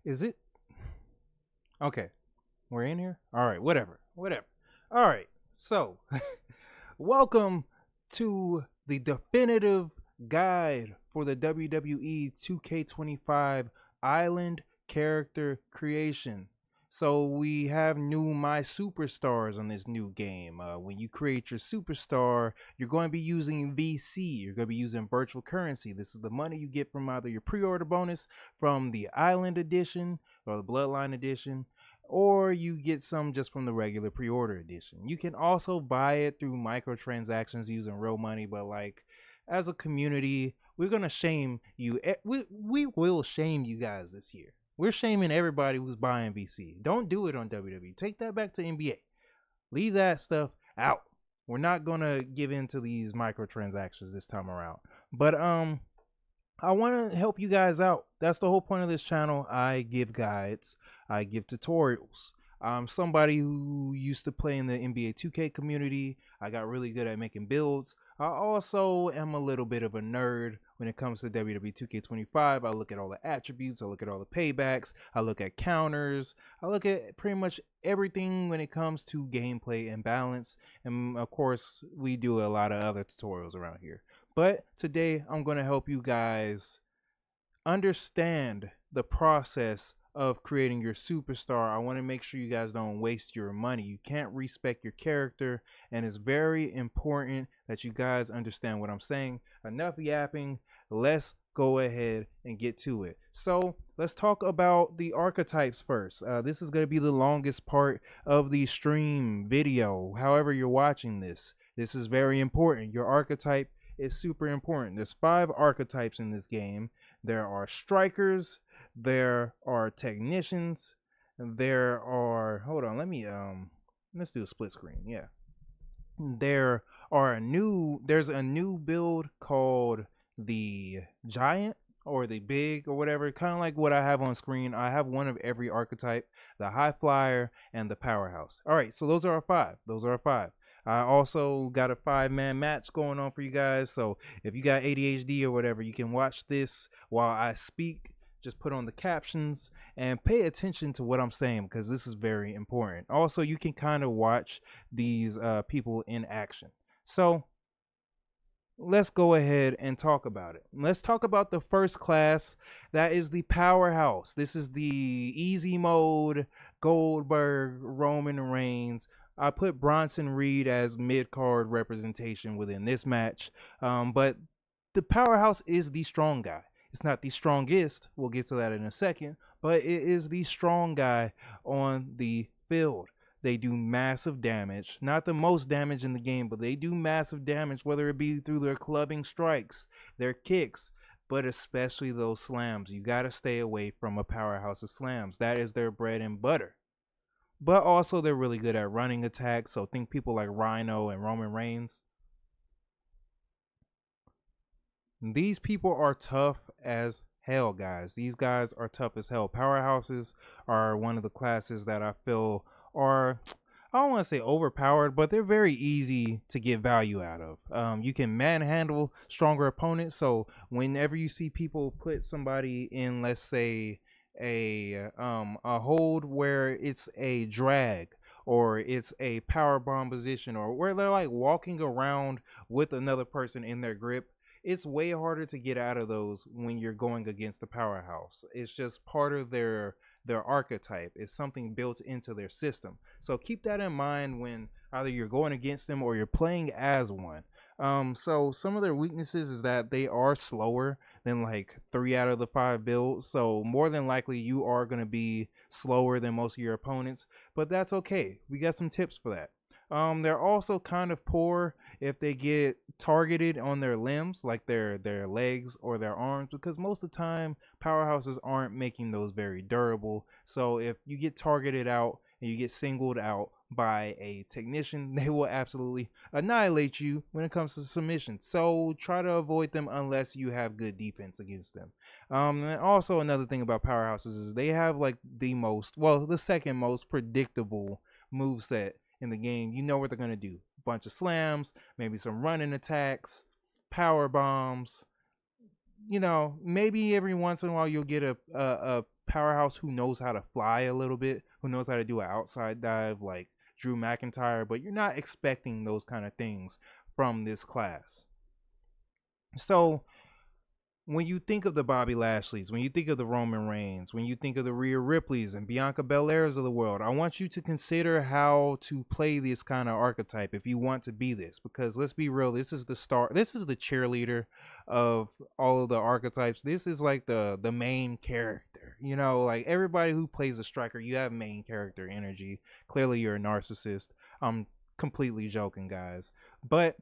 Is it? Okay. We're in here? All right, whatever. Whatever. All right. So, welcome to the definitive guide for the WWE 2K25 Island character creation. So we have new My Superstars on this new game. When you create your superstar, you're going to be using VC. You're going to be using virtual currency. This is the money you get from either your pre-order bonus from the Island Edition or the Bloodline Edition, or you get some just from the regular pre-order edition. You can also buy it through microtransactions using real money, but like as a community, we're gonna shame you. We will shame you guys this year. We're shaming everybody who's buying VC. Don't do it on WWE. Take that back to NBA. Leave that stuff out. We're not gonna give in to these microtransactions this time around. But I want to help you guys out. That's the whole point of this channel. I give guides, I give tutorials. I'm somebody who used to play in the NBA 2K community. I got really good at making builds. I also am a little bit of a nerd when it comes to WWE 2K25. I look at all the attributes, I look at all the paybacks, I look at counters, I look at pretty much everything when it comes to gameplay and balance. And of course, we do a lot of other tutorials around here. But today I'm going to help you guys understand the process of creating your superstar. I want to make sure you guys don't waste your money. You can't respec your character, and it's very important that you guys understand what I'm saying. Enough yapping. Let's go ahead and get to it. So let's talk about the archetypes first. This is going to be the longest part of the stream video. However you're watching this is very important. Your archetype is super important. There's 5 archetypes in this game. There are strikers, there are technicians, there are, hold on, let's do a split screen. Yeah. There's a new build called the Giant or the Big or whatever, kind of like what I have on screen. I have one of every archetype, the High Flyer and the Powerhouse. All right, so those are our 5. I also got a 5-man match going on for you guys. So if you got ADHD or whatever, you can watch this while I speak. Just put on the captions and pay attention to what I'm saying, because this is very important. Also, you can kind of watch these people in action. So let's go ahead and talk about it. Let's talk about the first class. That is the Powerhouse. This is the easy mode Goldberg, Roman Reigns. I put Bronson Reed as mid-card representation within this match. But the Powerhouse is the strong guy. It's not the strongest. We'll get to that in a second. But it is the strong guy on the field. They do massive damage. Not the most damage in the game, but they do massive damage, whether it be through their clubbing strikes, their kicks, but especially those slams. You got to stay away from a Powerhouse of slams. That is their bread and butter. But also, they're really good at running attacks. So think people like Rhino and Roman Reigns. These people are tough as hell, guys. These guys are tough as hell. Powerhouses are one of the classes that I feel are, I don't want to say overpowered, but they're very easy to get value out of. You can manhandle stronger opponents. So whenever you see people put somebody in, let's say, a hold where it's a drag or it's a power bomb position, or where they're like walking around with another person in their grip, it's way harder to get out of those when you're going against the Powerhouse. It's just part of their archetype. It's something built into their system. So keep that in mind when either you're going against them or you're playing as one. So some of their weaknesses is that they are slower than like 3 out of the 5 builds. So more than likely you are going to be slower than most of your opponents, but that's okay. We got some tips for that. They're also kind of poor if they get targeted on their limbs, like their legs or their arms, because most of the time Powerhouses aren't making those very durable. So if you get targeted out and you get singled out by a technician, they will absolutely annihilate you when it comes to submission. So try to avoid them unless you have good defense against them. And also another thing about Powerhouses is they have like the second most predictable moveset in the game. You know what they're gonna do. A bunch of slams, maybe some running attacks, power bombs. You know, maybe every once in a while you'll get a Powerhouse who knows how to fly a little bit, who knows how to do an outside dive like Drew McIntyre, but you're not expecting those kind of things from this class. So when you think of the Bobby Lashleys, when you think of the Roman Reigns, when you think of the Rhea Ripleys and Bianca Belairs of the world, I want you to consider how to play this kind of archetype if you want to be this. Because let's be real, this is the star, this is the cheerleader of all of the archetypes. This is like the main character. You know, like everybody who plays a striker, you have main character energy. Clearly, you're a narcissist. I'm completely joking, guys, but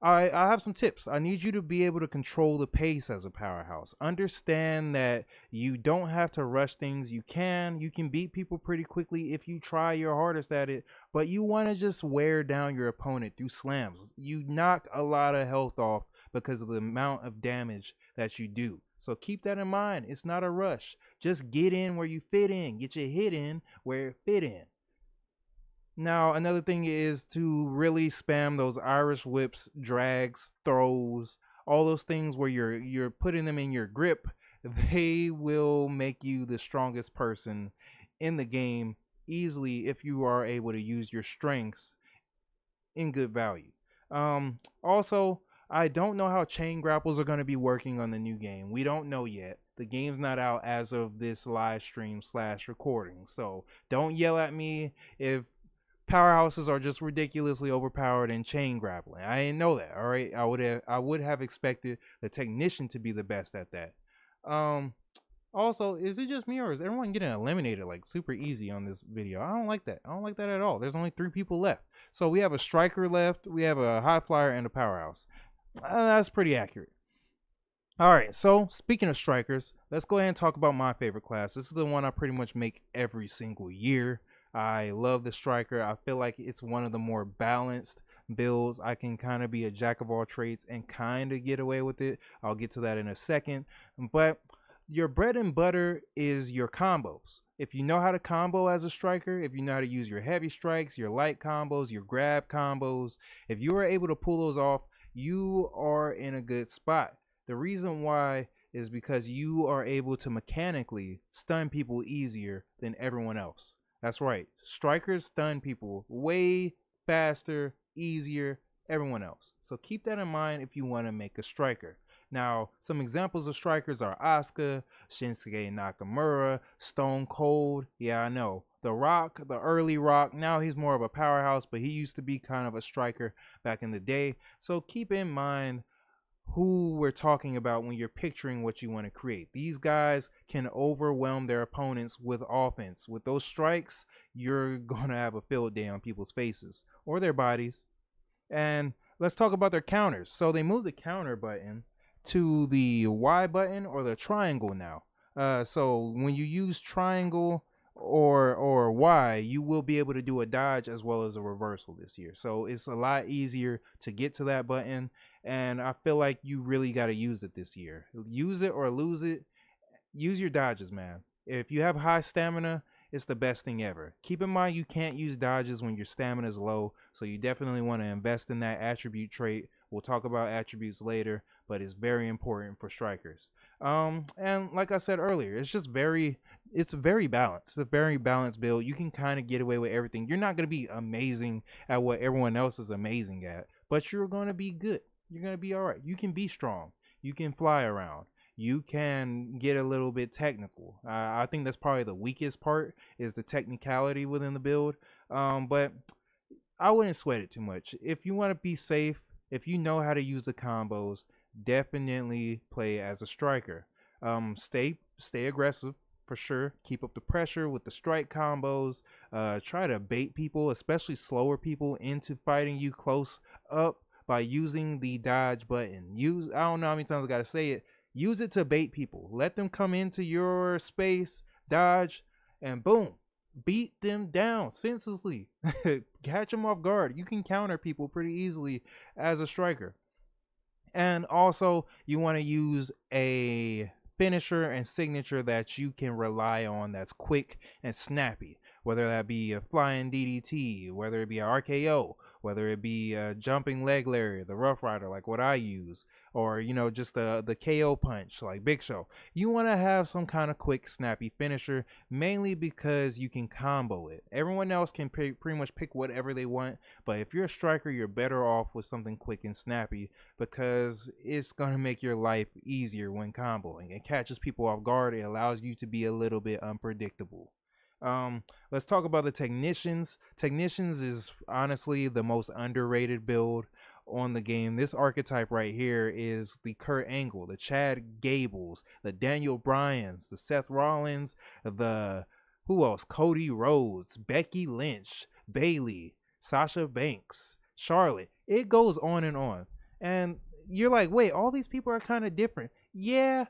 I have some tips. I need you to be able to control the pace as a Powerhouse. Understand that you don't have to rush things. You can beat people pretty quickly if you try your hardest at it, but you want to just wear down your opponent through slams. You knock a lot of health off because of the amount of damage that you do. So keep that in mind. It's not a rush. Just get in where you fit in. Get your hit in where it fit in. Now, another thing is to really spam those Irish whips, drags, throws, all those things where you're putting them in your grip. They will make you the strongest person in the game easily if you are able to use your strengths in good value. Also, I don't know how chain grapples are going to be working on the new game. We don't know yet. The game's not out as of this live stream / recording. So don't yell at me if Powerhouses are just ridiculously overpowered in chain grappling. I didn't know that. All right, I would have expected the technician to be the best at that. Also, is it just me or is everyone getting eliminated like super easy on this video? I don't like that. I don't like that at all. There's only 3 people left. So we have a striker left, we have a high flyer, and a Powerhouse. That's pretty accurate. All right, so speaking of strikers, let's go ahead and talk about my favorite class. This is the one I pretty much make every single year. I love the striker. I feel like it's one of the more balanced builds. I can kind of be a jack of all trades and kind of get away with it. I'll get to that in a second. But your bread and butter is your combos. If you know how to combo as a striker, if you know how to use your heavy strikes, your light combos, your grab combos, if you are able to pull those off, you are in a good spot. The reason why is because you are able to mechanically stun people easier than everyone else. That's right. Strikers stun people way faster, easier, everyone else. So keep that in mind if you want to make a striker. Now, some examples of strikers are Asuka, Shinsuke Nakamura, Stone Cold. Yeah, I know. The Rock, the early Rock. Now he's more of a Powerhouse, but he used to be kind of a striker back in the day. So keep in mind who we're talking about when you're picturing what you want to create. These guys can overwhelm their opponents with offense. With those strikes, you're going to have a field day on people's faces or their bodies. And let's talk about their counters. So they moved the counter button to the Y button or the triangle now. So when you use triangle or Y, you will be able to do a dodge as well as a reversal this year. So it's a lot easier to get to that button, and I feel like you really got to use it this year. Use it or lose it. Use your dodges, man. If you have high stamina, it's the best thing ever. Keep in mind you can't use dodges when your stamina is low, so you definitely want to invest in that attribute trait. We'll talk about attributes later, but it's very important for strikers. And like I said earlier, it's very balanced. It's a very balanced build. You can kind of get away with everything. You're not going to be amazing at what everyone else is amazing at, but you're going to be good. You're going to be all right. You can be strong. You can fly around. You can get a little bit technical. I think that's probably the weakest part is the technicality within the build. But I wouldn't sweat it too much. If you want to be safe, if you know how to use the combos, definitely play as a striker. Stay aggressive for sure. Keep up the pressure with the strike combos. Try to bait people, especially slower people, into fighting you close up by using the dodge button. I don't know how many times I gotta say it. Use it to bait people. Let them come into your space, dodge, and boom, beat them down senselessly. Catch them off guard. You can counter people pretty easily as a striker. And also, you want to use a finisher and signature that you can rely on that's quick and snappy. whether that be a flying DDT, whether it be a RKO, whether it be a jumping leg lariat, the Rough Rider, like what I use, or just the KO punch, like Big Show. You want to have some kind of quick, snappy finisher, mainly because you can combo it. Everyone else can pretty much pick whatever they want, but if you're a striker, you're better off with something quick and snappy because it's gonna make your life easier when comboing. It catches people off guard. It allows you to be a little bit unpredictable. Let's talk about the Technicians. Technicians is honestly the most underrated build on the game. This archetype right here is the Kurt Angle, the Chad Gables, the Daniel Bryans, the Seth Rollins, the who else? Cody Rhodes, Becky Lynch, Bayley, Sasha Banks, Charlotte. It goes on and on. And you're like, wait, all these people are kind of different. Yeah,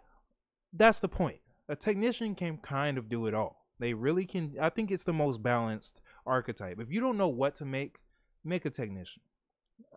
that's the point. A technician can kind of do it all. They really can. I think it's the most balanced archetype. If you don't know what to make a technician.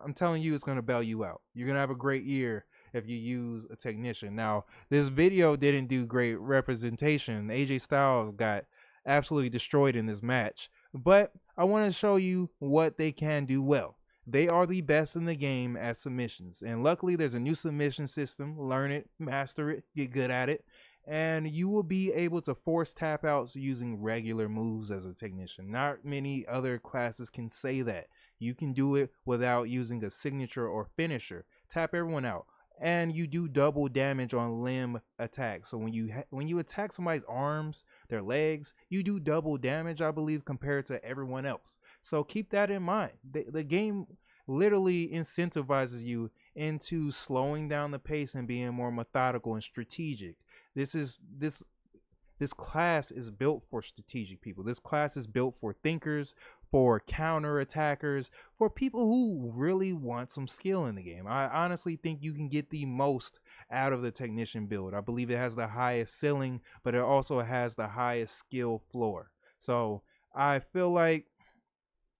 I'm telling you, it's going to bail you out. You're going to have a great year if you use a technician. Now, this video didn't do great representation. AJ Styles got absolutely destroyed in this match. But I want to show you what they can do well. They are the best in the game at submissions. And luckily, there's a new submission system. Learn it, master it, get good at it. And you will be able to force tap outs using regular moves as a technician. Not many other classes can say that. You can do it without using a signature or finisher. Tap everyone out. And you do double damage on limb attacks. So when you attack somebody's arms, their legs, you do double damage, I believe, compared to everyone else. So keep that in mind. The game literally incentivizes you into slowing down the pace and being more methodical and strategic. This class is built for strategic people. This class is built for thinkers, for counter attackers, for people who really want some skill in the game. I honestly think you can get the most out of the technician build. I believe it has the highest ceiling, but it also has the highest skill floor. So I feel like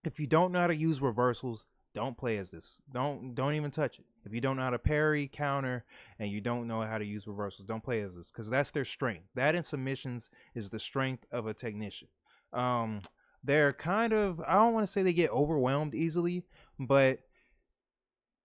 if you don't know how to use reversals, don't play as this. Don't even touch it. If you don't know how to parry, counter, and you don't know how to use reversals, don't play as this, because that's their strength. That in submissions is the strength of a technician. They're kind of, I don't want to say they get overwhelmed easily, but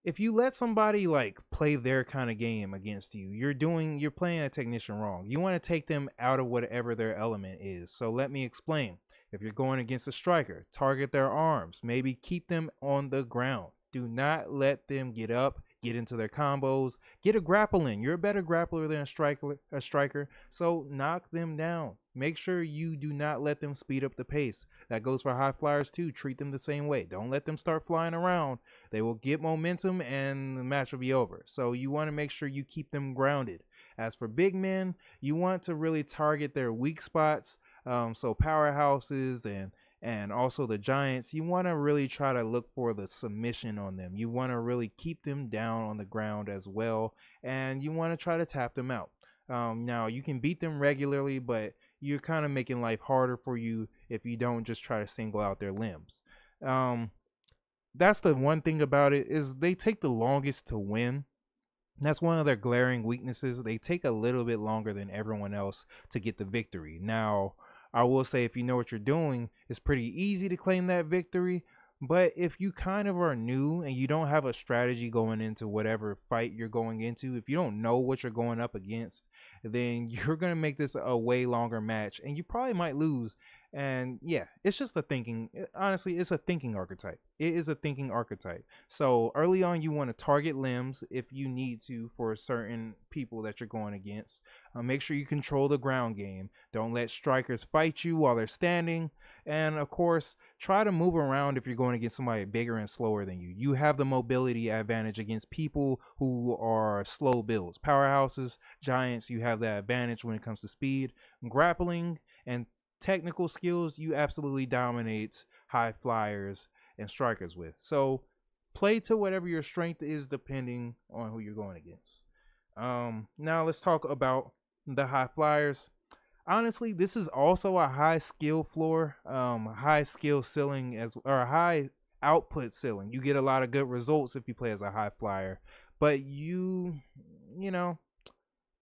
if you let somebody like play their kind of game against you, you're playing a technician wrong. You want to take them out of whatever their element is. So let me explain. If you're going against a striker, target their arms. Maybe keep them on the ground. Do not let them get up, get into their combos, get a grapple in. You're a better grappler than a striker, so knock them down. Make sure you do not let them speed up the pace. That goes for high flyers too. Treat them the same way. Don't let them start flying around. They will get momentum and the match will be over. So you want to make sure you keep them grounded. As for big men, you want to really target their weak spots. So powerhouses and also the giants, you want to really try to look for the submission on them. You want to really keep them down on the ground as well, and you want to try to tap them out. Now you can beat them regularly, but you're kind of making life harder for you if you don't just try to single out their limbs. That's the one thing about it, is they take the longest to win. That's one of their glaring weaknesses. They take a little bit longer than everyone else to get the victory. Now, I will say, if you know what you're doing, it's pretty easy to claim that victory. But if you kind of are new and you don't have a strategy going into whatever fight you're going into, if you don't know what you're going up against, then you're going to make this a way longer match and you probably might lose. And yeah, it's just a thinking, honestly, it's a thinking archetype. It is a thinking archetype. So early on, you want to target limbs if you need to for certain people that you're going against. Make sure you control the ground game. Don't let strikers fight you while they're standing. And of course, try to move around if you're going against somebody bigger and slower than you. You have the mobility advantage against people who are slow builds. Powerhouses, giants, you have that advantage when it comes to speed. Grappling and technical skills, you absolutely dominate high flyers and strikers with. So play to whatever your strength is depending on who you're going against. Now let's talk about the high flyers. Honestly, this is also a high skill floor, high skill ceiling, or a high output ceiling. You get a lot of good results if you play as a high flyer, but you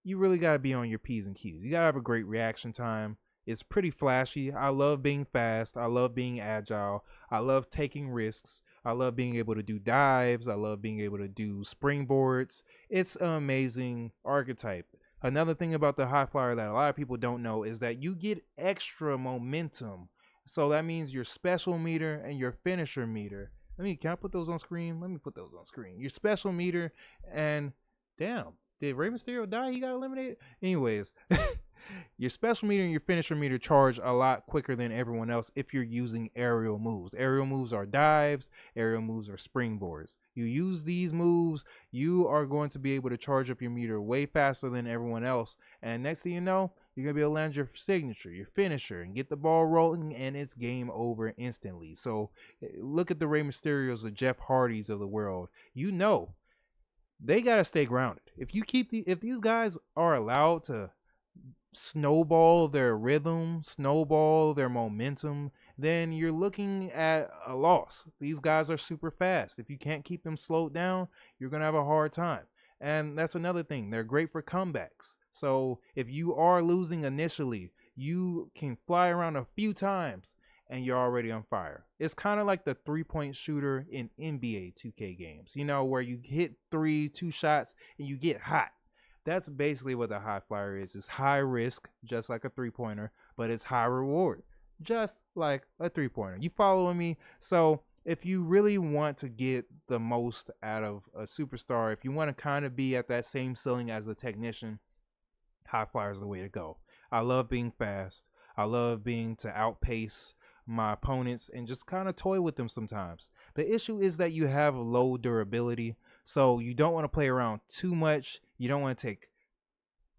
really got to be on your P's and Q's. You got to have a great reaction time. It's pretty flashy. I love being fast. I love being agile. I love taking risks. I love being able to do dives. I love being able to do springboards. It's an amazing archetype. Another thing about the high flyer that a lot of people don't know is that you get extra momentum. So that means your special meter and your finisher meter. Can I put those on screen? Let me put those on screen. Your special meter and damn, did Rey Mysterio die? He got eliminated? Anyways, your special meter and your finisher meter charge a lot quicker than everyone else if you're using aerial moves. Aerial moves are dives, aerial moves are springboards. You use these moves, you are going to be able to charge up your meter way faster than everyone else. And next thing you know, you're going to be able to land your signature, your finisher, and get the ball rolling, and it's game over instantly. So look at the Rey Mysterios, the Jeff Hardys of the world. You know, they got to stay grounded. If these guys are allowed to snowball their rhythm, snowball their momentum, then you're looking at a loss. These guys are super fast. If you can't keep them slowed down, you're going to have a hard time. And that's another thing. They're great for comebacks. So if you are losing initially, you can fly around a few times and you're already on fire. It's kind of like the 3-point shooter in NBA 2K games, where you hit 2 shots and you get hot. That's basically what the high flyer is. It's high risk, just like a 3-pointer, but it's high reward, just like a 3-pointer. You following me? So if you really want to get the most out of a superstar, if you want to kind of be at that same ceiling as the technician, high flyer is the way to go. I love being fast. I love being to outpace my opponents and just kind of toy with them sometimes. The issue is that you have low durability, so you don't want to play around too much. You don't want to take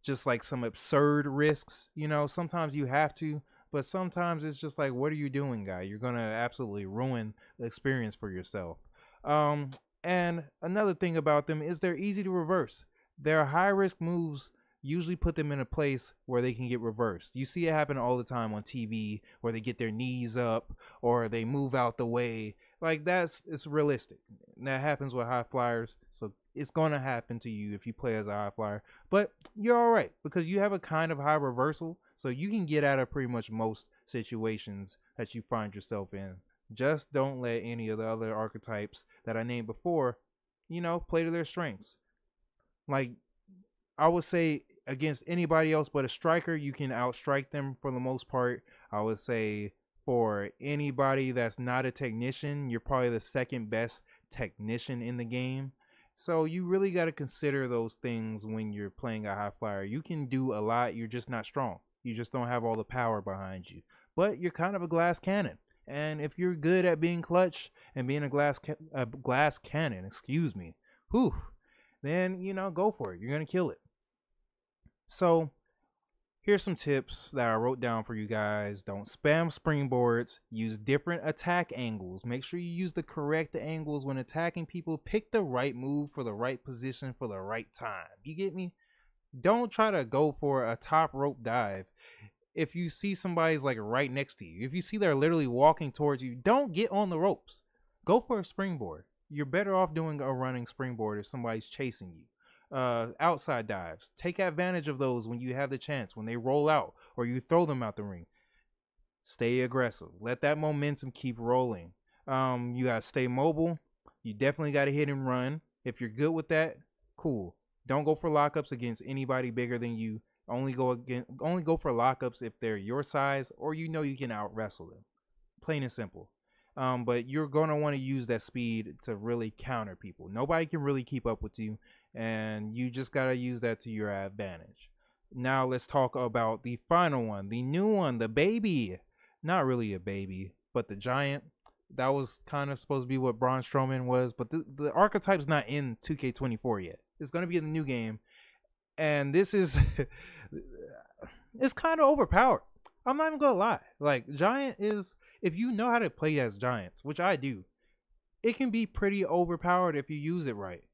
just like some absurd risks. Sometimes you have to, but sometimes it's just like, what are you doing, guy? You're going to absolutely ruin the experience for yourself. And another thing about them is they're easy to reverse. Their high risk moves usually put them in a place where they can get reversed. You see it happen all the time on TV where they get their knees up or they move out the way. Like it's realistic. And that happens with high flyers. So it's going to happen to you if you play as a high flyer. But you're all right because you have a kind of high reversal. So you can get out of pretty much most situations that you find yourself in. Just don't let any of the other archetypes that I named before, play to their strengths. Like I would say against anybody else but a striker, you can outstrike them for the most part. I would say for anybody that's not a technician, you're probably the second best technician in the game. So you really got to consider those things when you're playing a high flyer. You can do a lot, you're just not strong. You just don't have all the power behind you. But you're kind of a glass cannon. And if you're good at being clutch and being a glass cannon, then go for it. You're going to kill it. So here's some tips that I wrote down for you guys. Don't spam springboards. Use different attack angles. Make sure you use the correct angles when attacking people. Pick the right move for the right position for the right time. You get me? Don't try to go for a top rope dive. If you see somebody's like right next to you, if you see they're literally walking towards you, don't get on the ropes. Go for a springboard. You're better off doing a running springboard if somebody's chasing you. Outside dives, take advantage of those when you have the chance, when they roll out or you throw them out the ring. Stay aggressive. Let that momentum keep rolling. You gotta stay mobile. You definitely gotta hit and run. If you're good with that, cool. Don't go for lockups against anybody bigger than you. Only go for lockups if they're your size or you can out wrestle them. Plain and simple. But you're gonna want to use that speed to really counter people. Nobody can really keep up with you, and you just gotta use that to your advantage. Now let's talk about the final one, the new one, the baby. Not really a baby, but the giant. That was kind of supposed to be what Braun Strowman was, but the archetype's not in 2K24 yet. It's gonna be in the new game, and this is it's kind of overpowered. I'm not even gonna lie. Like, giant is, if you know how to play as giants, which I do, it can be pretty overpowered if you use it right.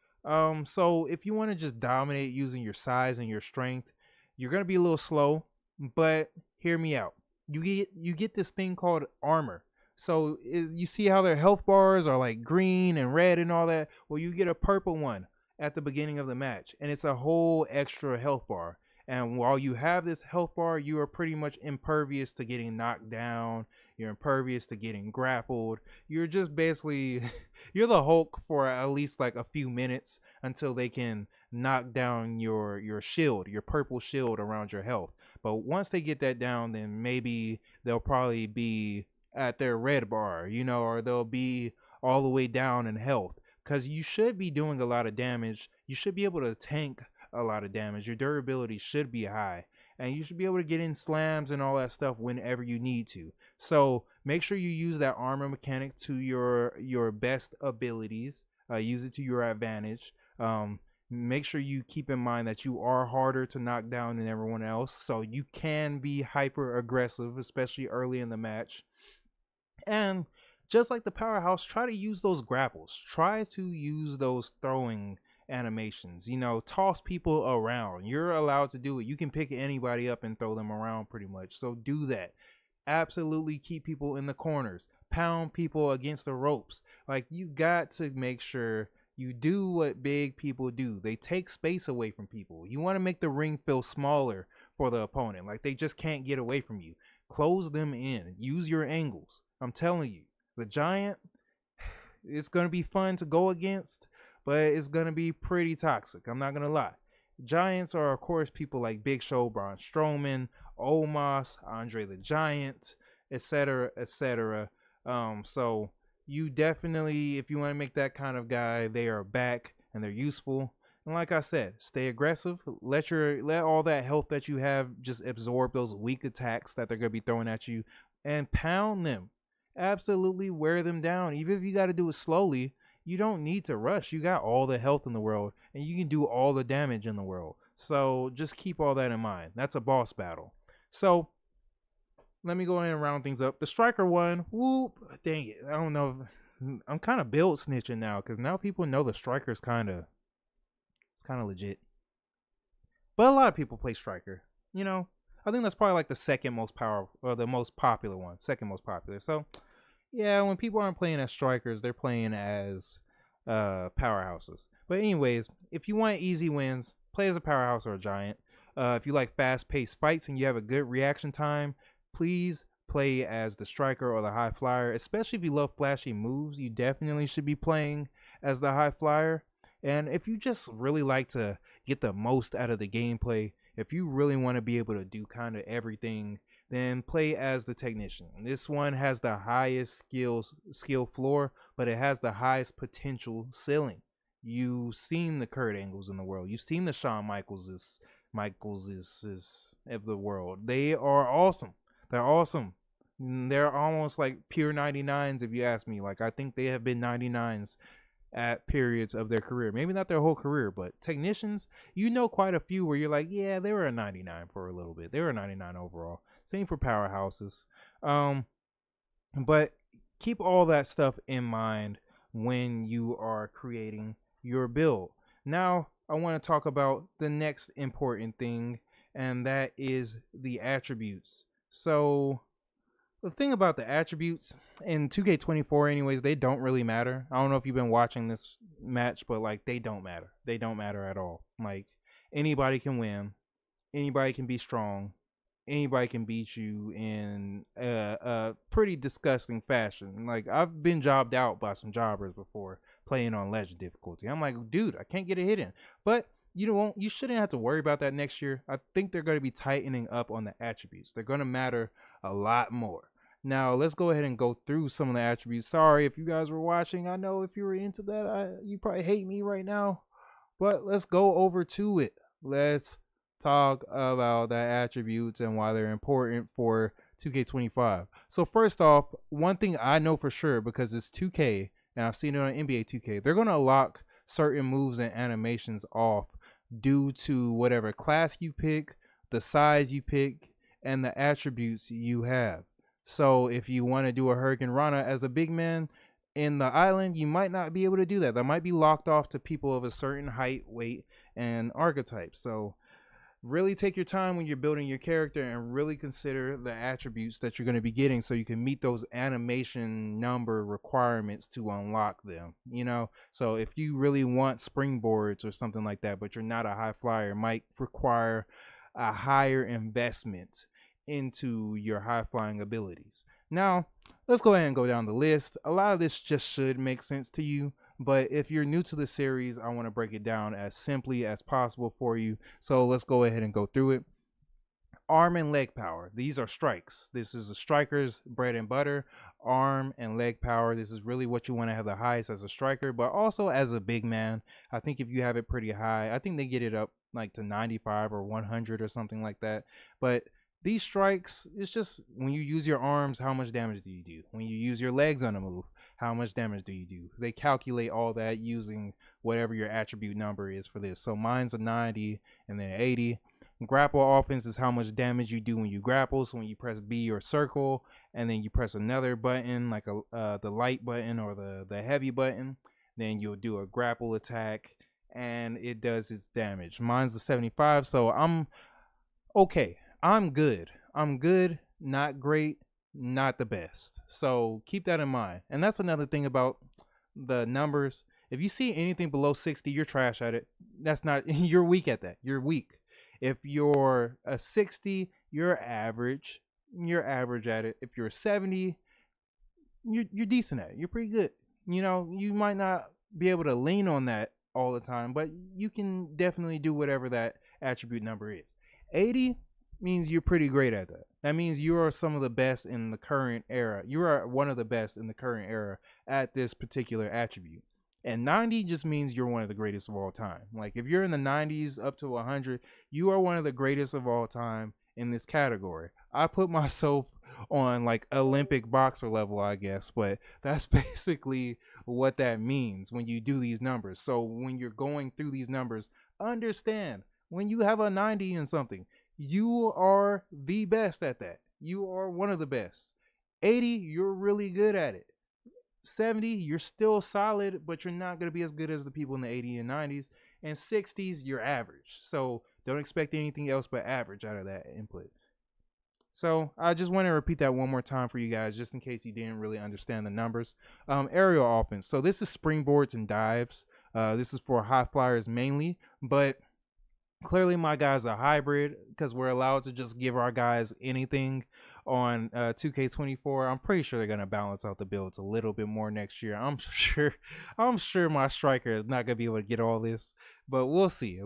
So if you want to just dominate using your size and your strength, you're gonna be a little slow, but hear me out. You get this thing called armor. So you see how their health bars are like green and red and all that? Well, you get a purple one at the beginning of the match, and it's a whole extra health bar. And while you have this health bar, you are pretty much impervious to getting knocked down. You're impervious to getting grappled. You're just basically you're the Hulk for at least like a few minutes until they can knock down your shield, your purple shield around your health. But once they get that down, then maybe they'll probably be at their red bar, or they'll be all the way down in health. Because you should be doing a lot of damage. You should be able to tank a lot of damage. Your durability should be high. And you should be able to get in slams and all that stuff whenever you need to. So make sure you use that armor mechanic to your best abilities. Use it to your advantage. Make sure you keep in mind that you are harder to knock down than everyone else. So you can be hyper aggressive, especially early in the match. And just like the Powerhouse, try to use those grapples. Try to use those throwing animations. Toss people around. You're allowed to do it. You can pick anybody up and throw them around pretty much. So do that. Absolutely keep people in the corners. Pound people against the ropes. Like, you got to make sure you do what big people do. They take space away from people. You want to make the ring feel smaller for the opponent. Like, they just can't get away from you. Close them in. Use your angles. I'm telling you. The Giant, it's going to be fun to go against, but it's going to be pretty toxic. I'm not going to lie. Giants are, of course, people like Big Show, Braun Strowman, Omos, Andre the Giant, etc., etc. So you definitely, if you want to make that kind of guy, they are back and they're useful. And like I said, stay aggressive. Let all that health that you have just absorb those weak attacks that they're going to be throwing at you and pound them. Absolutely wear them down. Even if you got to do it slowly, you don't need to rush. You got all the health in the world and you can do all the damage in the world. So just keep all that in mind. That's a boss battle. So let me go ahead and round things up. The striker one, whoop, dang it. I don't know. I'm kind of build snitching now because now people know the striker's kind of legit. But a lot of people play striker. I think that's probably like the second most powerful or the most popular one. Second most popular. So yeah, when people aren't playing as strikers, they're playing as powerhouses. But anyways, if you want easy wins, play as a powerhouse or a giant. If you like fast-paced fights and you have a good reaction time, please play as the striker or the high flyer. Especially if you love flashy moves, you definitely should be playing as the high flyer. And if you just really like to get the most out of the gameplay, if you really want to be able to do kind of everything, then play as the technician. This one has the highest skill floor, but it has the highest potential ceiling. You've seen the Kurt Angles in the world. You've seen the Shawn Michaelses of the world. They are awesome. They're awesome. They're almost like pure 99s if you ask me. Like, I think they have been 99s at periods of their career. Maybe not their whole career, but technicians, quite a few where you're like, yeah, they were a 99 for a little bit. They were a 99 overall. Same for powerhouses. But keep all that stuff in mind when you are creating your build. Now, I want to talk about the next important thing, and that is the attributes. So the thing about the attributes in 2K24 anyways, they don't really matter. I don't know if you've been watching this match, but like, they don't matter. They don't matter at all. Like, anybody can win. Anybody can be strong. Anybody can beat you in a pretty disgusting fashion. Like, I've been jobbed out by some jobbers before playing on legend difficulty. I'm like, dude, I can't get a hit in. But you shouldn't have to worry about that next year. I think they're going to be tightening up on the attributes. They're going to matter a lot more. Now, let's go ahead and go through some of the attributes. Sorry if you guys were watching. I know if you were into that, you probably hate me right now. But let's go over to it. Let's talk about the attributes and why they're important for 2K25. So first off, one thing I know for sure, because it's 2K, and I've seen it on NBA 2K, they're going to lock certain moves and animations off due to whatever class you pick, the size you pick, and the attributes you have. So if you want to do a Hurricane Rana as a big man in the island, you might not be able to do that. That might be locked off to people of a certain height, weight, and archetype. So really take your time when you're building your character and really consider the attributes that you're going to be getting so you can meet those animation number requirements to unlock them, So if you really want springboards or something like that, but you're not a high flyer, it might require a higher investment into your high flying abilities. Now, let's go ahead and go down the list. A lot of this just should make sense to you, but if you're new to the series, I want to break it down as simply as possible for you. So let's go ahead and go through it. Arm and leg power. These are strikes. This is a striker's bread and butter. Arm and leg power. This is really what you want to have the highest as a striker, but also as a big man. I think if you have it pretty high, I think they get it up like to 95 or 100 or something like that. But these strikes, it's just when you use your arms, how much damage do you do? When you use your legs on a move, how much damage do you do? They calculate all that using whatever your attribute number is for this. So mine's a 90 and then 80. Grapple offense is how much damage you do when you grapple. So when you press B or circle, and then you press another button like the light button or the heavy button, then you'll do a grapple attack, and it does its damage. Mine's a 75, so I'm okay. I'm good. I'm good, not great, not the best. So keep that in mind. And that's another thing about the numbers. If you see anything below 60, you're trash at it. That's not, you're weak at that. You're weak. If you're a 60, you're average. You're average at it. If you're a 70, you're decent at it. You're pretty good. You know, you might not be able to lean on that all the time, but you can definitely do whatever that attribute number is. 80 means you're pretty great at that. That means you are some of the best in the current era. You are one of the best in the current era at this particular attribute. And 90 just means you're one of the greatest of all time. Like if you're in the 90s up to 100, you are one of the greatest of all time in this category. I put myself on like Olympic boxer level, I guess, but that's basically what that means when you do these numbers. So when you're going through these numbers, understand when you have a 90 and something, you are the best at that. You are one of the best. 80, you're really good at it. 70, you're still solid, but you're not going to be as good as the people in the 80s and 90s. And 60s, you're average. So don't expect anything else but average out of that input. So I just want to repeat that one more time for you guys, just in case you didn't really understand the numbers. Aerial offense. So this is springboards and dives. This is for high flyers mainly, but clearly my guys are hybrid because we're allowed to just give our guys anything on 2K24. I'm pretty sure they're gonna balance out the builds a little bit more next year. I'm sure my striker is not gonna be able to get all this, but we'll see.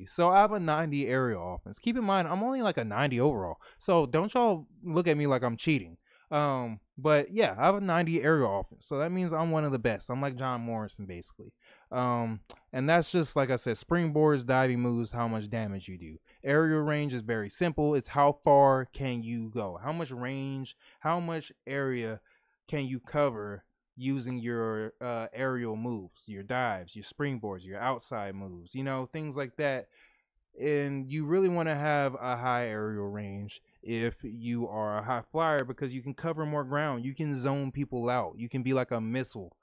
So I have a 90 aerial offense. Keep in mind I'm only like a 90 overall, so don't y'all look at me like I'm cheating. But yeah, I have a 90 aerial offense, so that means I'm one of the best. I'm like John Morrison basically. And that's just like I said, springboards, diving moves, how much damage you do. Aerial range is very simple. It's how far can you go, how much range, how much area can you cover using your aerial moves, your dives, your springboards, your outside moves, you know, things like that. And you really want to have a high aerial range if you are a high flyer because you can cover more ground. You can zone people out. You can be like a missile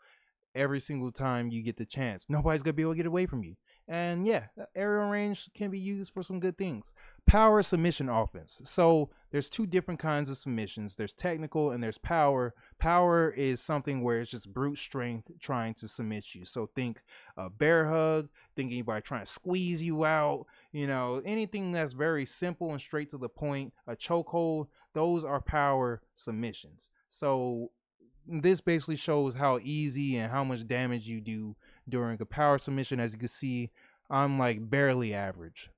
every single time you get the chance. Nobody's gonna be able to get away from you. And yeah, aerial range can be used for some good things. Power submission offense. So there's two different kinds of submissions. There's technical and there's power. Power is something where it's just brute strength trying to submit you. So think a bear hug, think anybody trying to squeeze you out, you know, anything that's very simple and straight to the point, a chokehold, those are power submissions. So this basically shows how easy and how much damage you do during a power submission. As you can see, I'm like barely average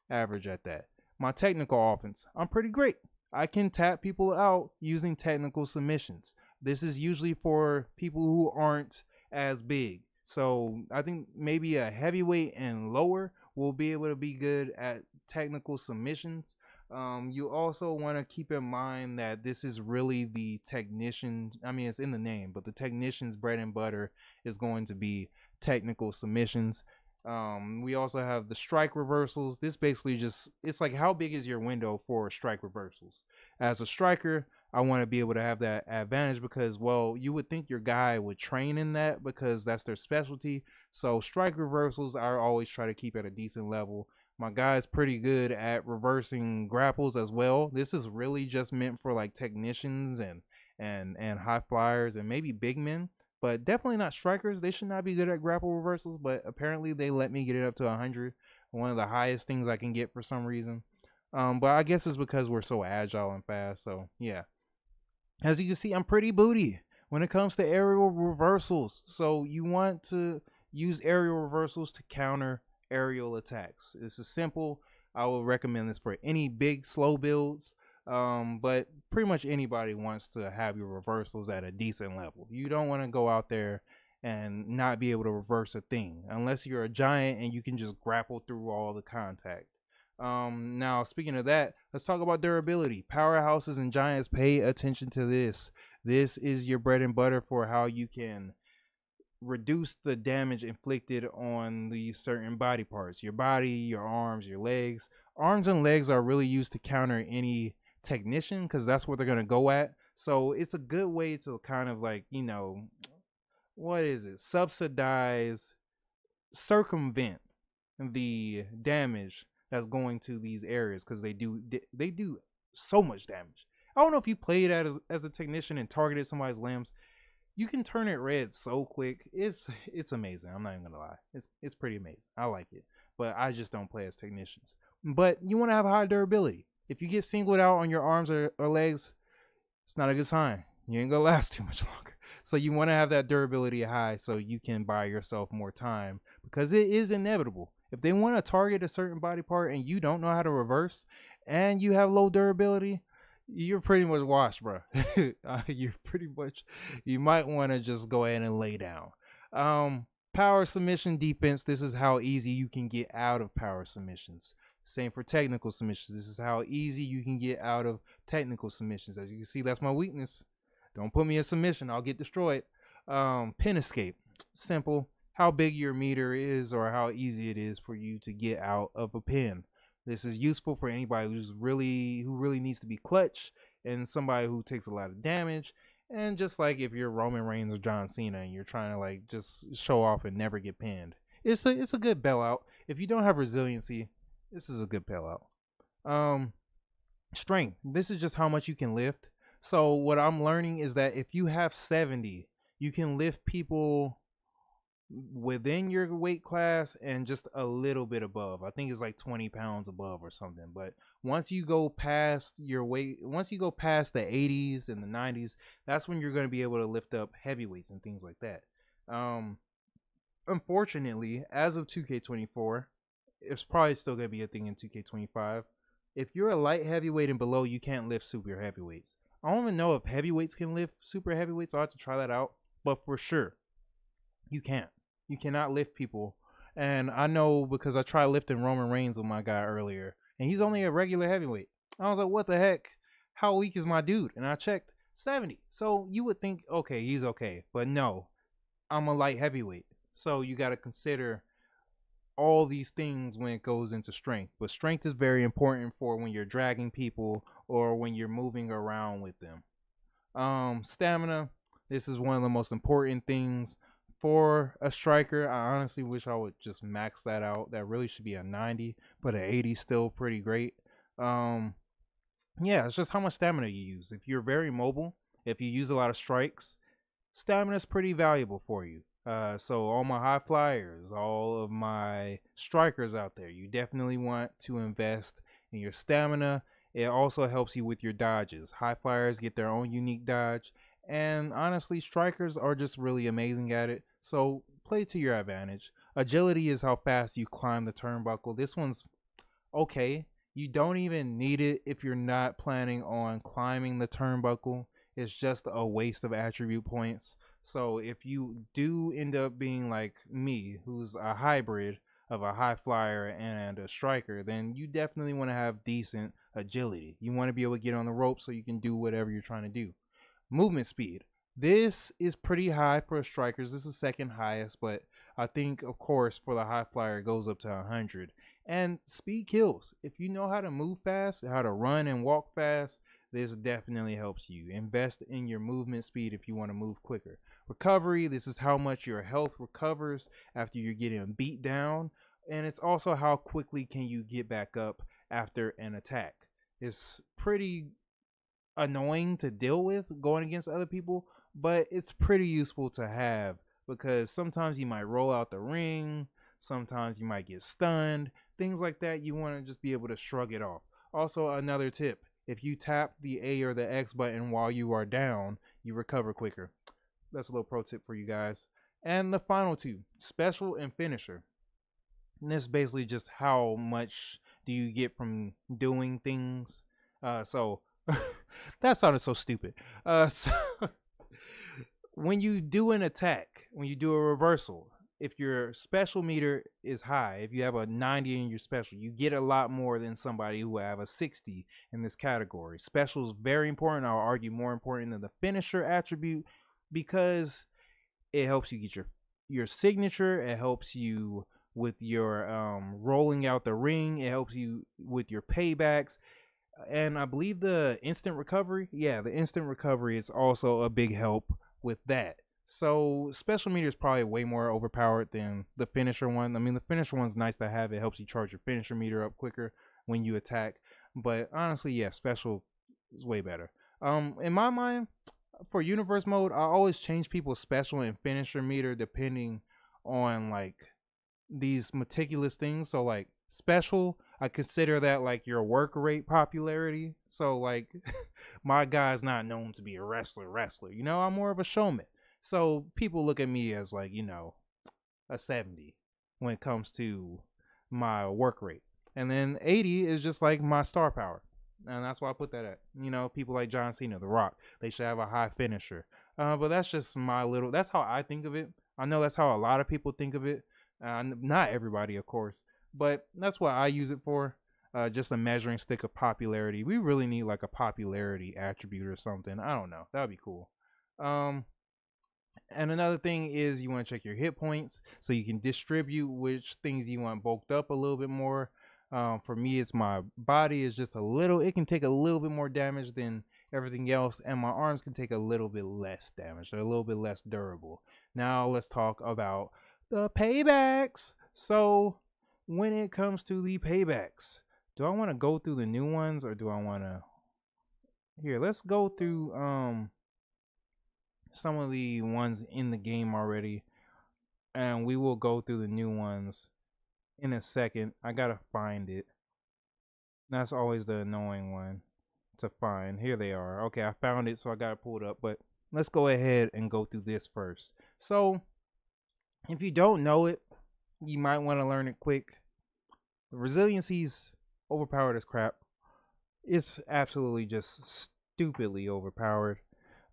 at that. My technical offense, I'm pretty great. I can tap people out using technical submissions. This is usually for people who aren't as big. So I think maybe a heavyweight and lower will be able to be good at technical submissions. You also want to keep in mind that this is really the technician. I mean, it's in the name, but the technician's bread and butter is going to be technical submissions. We also have the strike reversals. This basically just, it's like how big is your window for strike reversals? As a striker, I want to be able to have that advantage because, well, you would think your guy would train in that because that's their specialty. So strike reversals, I always try to keep at a decent level. My guy's pretty good at reversing grapples as well. This is really just meant for like technicians and high flyers and maybe big men, but definitely not strikers. They should not be good at grapple reversals, but apparently they let me get it up to 100. one of the highest things I can get for some reason. But I guess it's because we're so agile and fast. So yeah, as you can see, I'm pretty booty when it comes to aerial reversals. So you want to use aerial reversals to counter aerial attacks. This is simple. I will recommend this for any big slow builds. But pretty much anybody wants to have your reversals at a decent level. You don't want to go out there and not be able to reverse a thing unless you're a giant and you can just grapple through all the contact. Now speaking of that, let's talk about durability. Powerhouses and giants, pay attention to this. This is your bread and butter for how you can reduce the damage inflicted on the certain body parts. Your body, your arms, your legs. Arms and legs are really used to counter any technician because that's what they're going to go at. So it's a good way to kind of like, what is it? Subsidize, circumvent the damage that's going to these areas because they do so much damage. I don't know if you played as a technician and targeted somebody's limbs. You can turn it red so quick. It's amazing. I'm not even gonna lie. It's pretty amazing. I like it, but I just don't play as technicians. But you want to have high durability. If you get singled out on your arms or legs, it's not a good sign. You ain't gonna last too much longer. So you want to have that durability high so you can buy yourself more time because it is inevitable. If they want to target a certain body part and you don't know how to reverse and you have low durability, you're pretty much washed, bro. You're pretty much, you might want to just go ahead and lay down. Power submission defense. This is how easy you can get out of power submissions. Same for technical submissions. This is how easy you can get out of technical submissions. As you can see, that's my weakness. Don't put me in submission. I'll get destroyed. Pin escape. Simple. How big your meter is or how easy it is for you to get out of a pin. This is useful for anybody who really needs to be clutch and somebody who takes a lot of damage. And just like if you're Roman Reigns or John Cena and you're trying to like just show off and never get pinned. It's a good bailout. If you don't have resiliency, this is a good bailout. Strength. This is just how much you can lift. So what I'm learning is that if you have 70, you can lift people within your weight class and just a little bit above. I think it's like 20 pounds above or something. But once you go past your weight, once you go past the 80s and the 90s, that's when you're going to be able to lift up heavyweights and things like that. Unfortunately, as of 2K24, it's probably still going to be a thing in 2K25. If you're a light heavyweight and below, you can't lift super heavyweights. I don't even know if heavyweights can lift super heavyweights. I'll have to try that out. But for sure, you can't. You cannot lift people. And I know because I tried lifting Roman Reigns with my guy earlier. And he's only a regular heavyweight. I was like, what the heck? How weak is my dude? And I checked 70. So you would think, okay, he's okay. But no, I'm a light heavyweight. So you got to consider all these things when it goes into strength. But strength is very important for when you're dragging people or when you're moving around with them. Stamina. This is one of the most important things for a striker. I honestly wish I would just max that out. That really should be a 90, but an 80 is still pretty great. Yeah, it's just how much stamina you use. If you're very mobile, if you use a lot of strikes, stamina is pretty valuable for you. So all my high flyers, all of my strikers out there, you definitely want to invest in your stamina. It also helps you with your dodges. High flyers get their own unique dodge. And honestly, strikers are just really amazing at it. So play to your advantage. Agility is how fast you climb the turnbuckle. This one's okay. You don't even need it if you're not planning on climbing the turnbuckle. It's just a waste of attribute points. So if you do end up being like me, who's a hybrid of a high flyer and a striker, then you definitely want to have decent agility. You want to be able to get on the rope so you can do whatever you're trying to do. Movement speed. This is pretty high for strikers. This is second highest, but I think, of course, for the high flyer, it goes up to 100. And speed kills. If you know how to move fast, how to run and walk fast, this definitely helps you. Invest in your movement speed if you want to move quicker. Recovery. This is how much your health recovers after you're getting beat down. And it's also how quickly can you get back up after an attack. It's pretty annoying to deal with going against other people, but it's pretty useful to have because sometimes you might roll out the ring, Sometimes you might get stunned, things like that. You want to just be able to shrug it off. Also, another tip, if you tap the A or the X button while you are down, you recover quicker. That's a little pro tip for you guys. And the final two, special and finisher. And this is basically just how much do you get from doing things. So that sounded so stupid. So when you do an attack, when you do a reversal, if your special meter is high, if you have a 90 in your special, you get a lot more than somebody who have a 60 in this category. Special is very important. I'll argue more important than the finisher attribute because it helps you get your signature. It helps you with your rolling out the ring. It helps you with your paybacks. And I believe the instant recovery, the instant recovery is also a big help with that. So special meter is probably way more overpowered than the finisher one. I mean, the finisher one's nice to have. It helps you charge your finisher meter up quicker when you attack. But honestly, special is way better. In my mind, for universe mode, I always change people's special and finisher meter depending on like these meticulous things. So like special, I consider that like your work rate popularity. So like my guy's not known to be a wrestler. You know, I'm more of a showman. So people look at me as like, you know, a 70 when it comes to my work rate. And then 80 is just like my star power. And that's why I put that at. You know, people like John Cena, The Rock, they should have a high finisher. But that's just that's how I think of it. I know that's how a lot of people think of it. Not everybody, of course. But that's what I use it for. Just a measuring stick of popularity. We really need like a popularity attribute or something. I don't know. That would be cool. And another thing is you want to check your hit points so you can distribute which things you want bulked up a little bit more. For me, it's my body is just it can take a little bit more damage than everything else, and my arms can take a little bit less damage. They're a little bit less durable. Now let's talk about the paybacks. So when it comes to the paybacks, do I want to go through the new ones or do I want to... Here, let's go through some of the ones in the game already, and we will go through the new ones in a second. I gotta find it. That's always the annoying one to find. Here they are. Okay, I found it, so I gotta pull it up, but let's go ahead and go through this first. So if you don't know it, you might want to learn it quick. Resiliency's overpowered as crap. It's absolutely just stupidly overpowered.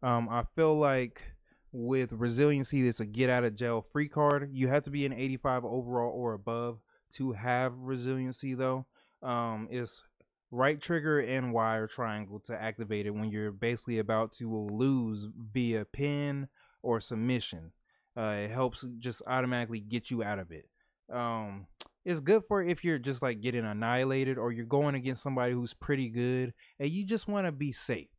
I feel like with resiliency, it's a get out of jail free card. You have to be an 85 overall or above to have resiliency though. It's right trigger and Y or triangle to activate it when you're basically about to lose via pin or submission. It helps just automatically get you out of it. It's good for if you're just like getting annihilated or you're going against somebody who's pretty good and you just want to be safe.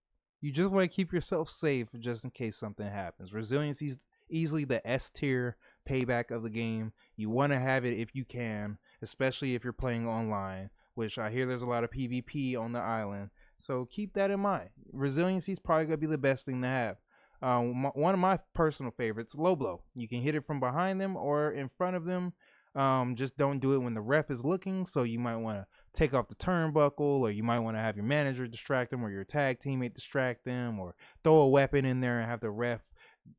You just want to keep yourself safe just in case something happens. Resiliency is easily the S tier payback of the game. You want to have it if you can, especially if you're playing online, which I hear there's a lot of PvP on the island. So keep that in mind. Resiliency is probably going to be the best thing to have. One of my personal favorites, low blow. You can hit it from behind them or in front of them. Just don't do it when the ref is looking. So you might want to take off the turnbuckle, or you might want to have your manager distract them or your tag teammate distract them, or throw a weapon in there and have the ref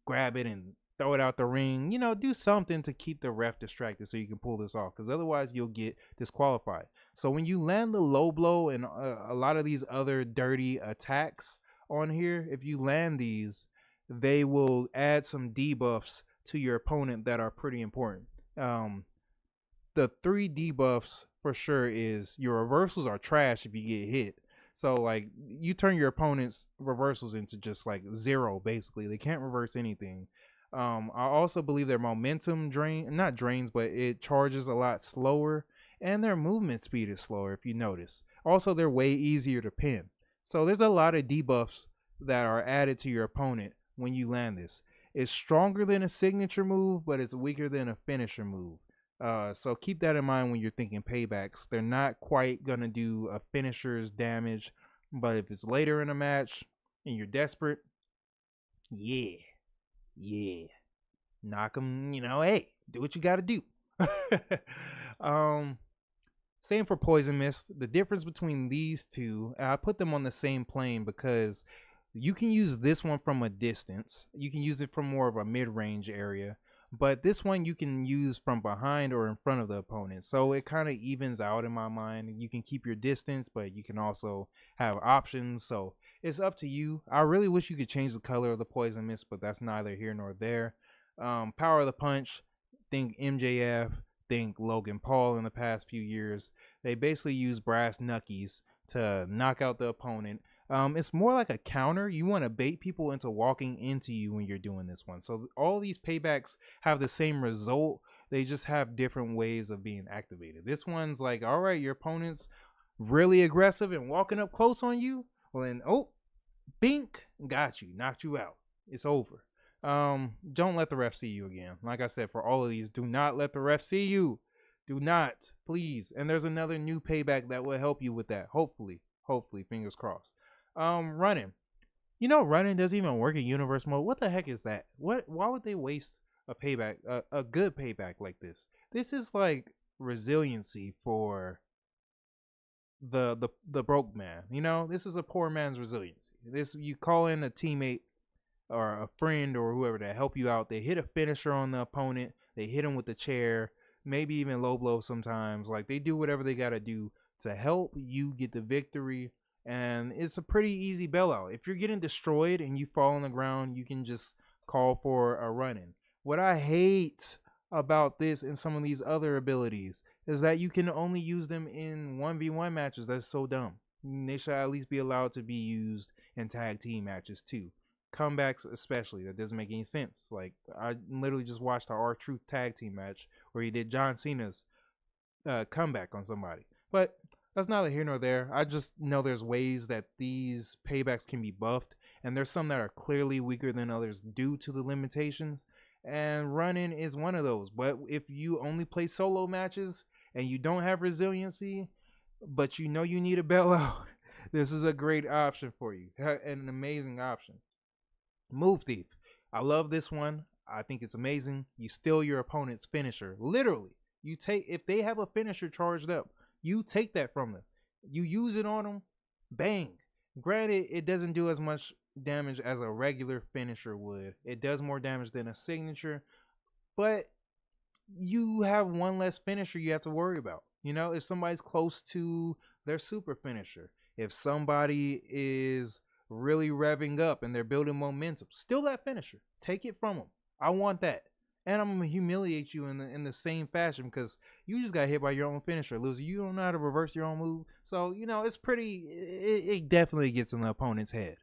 grab it and throw it out the ring. You know, do something to keep the ref distracted so you can pull this off, because otherwise you'll get disqualified. So when you land the low blow and a lot of these other dirty attacks on here, if you land these, they will add some debuffs to your opponent that are pretty important. The 3 debuffs for sure is your reversals are trash if you get hit. So like you turn your opponent's reversals into just like 0 basically. They can't reverse anything. I also believe their momentum not drains, but it charges a lot slower, and their movement speed is slower if you notice. Also, they're way easier to pin. So there's a lot of debuffs that are added to your opponent when you land this. It's stronger than a signature move, but it's weaker than a finisher move. So keep that in mind when you're thinking paybacks. They're not quite going to do a finisher's damage, but if it's later in a match and you're desperate, yeah, knock them, hey, do what you got to do. um, Same for Poison Mist. The difference between these two, I put them on the same plane because you can use this one from a distance. You can use it from more of a mid-range area, but this one you can use from behind or in front of the opponent. So it kind of evens out in my mind. You can keep your distance, but you can also have options. So it's up to you. I really wish you could change the color of the Poison Mist, but that's neither here nor there. Power of the Punch, think MJF, think Logan Paul in the past few years. They basically use brass knuckies to knock out the opponent. It's more like a counter. You want to bait people into walking into you when you're doing this one. So all these paybacks have the same result. They just have different ways of being activated. This one's like, all right, your opponent's really aggressive and walking up close on you. Well, then, oh, bink, got you, knocked you out. It's over. Don't let the ref see you again. Like I said, for all of these, do not let the ref see you. Do not, please. And there's another new payback that will help you with that. Hopefully, fingers crossed. Running. You know, running doesn't even work in universe mode. What the heck is that? Why would they waste a payback, a good payback like this? This is like resiliency for the broke man. You know, this is a poor man's resiliency. This, you call in a teammate or a friend or whoever to help you out. They hit a finisher on the opponent. They hit him with the chair, maybe even low blow sometimes. Like, they do whatever they got to do to help you get the victory. And it's a pretty easy bailout. If you're getting destroyed and you fall on the ground, you can just call for a run-in. What I hate about this and some of these other abilities is that you can only use them in 1v1 matches. That's so dumb. They should at least be allowed to be used in tag team matches too. Comebacks especially, that doesn't make any sense. Like, I literally just watched the R-Truth tag team match where he did John Cena's comeback on somebody. But that's neither here nor there. I just know there's ways that these paybacks can be buffed, and there's some that are clearly weaker than others due to the limitations, and running is one of those. But if you only play solo matches and you don't have resiliency, but you know you need a bailout, this is a great option for you, an amazing option. Move Thief. I love this one. I think it's amazing. You steal your opponent's finisher. Literally. You take, if they have a finisher charged up, you take that from them. You use it on them. Bang. Granted, it doesn't do as much damage as a regular finisher would. It does more damage than a signature, but you have one less finisher you have to worry about. You know, if somebody's close to their super finisher, if somebody is really revving up and they're building momentum, steal that finisher. Take it from them. I want that. And I'm gonna humiliate you in the same fashion because you just got hit by your own finisher, loser. You don't know how to reverse your own move. So, you know, it's pretty, it definitely gets in the opponent's head.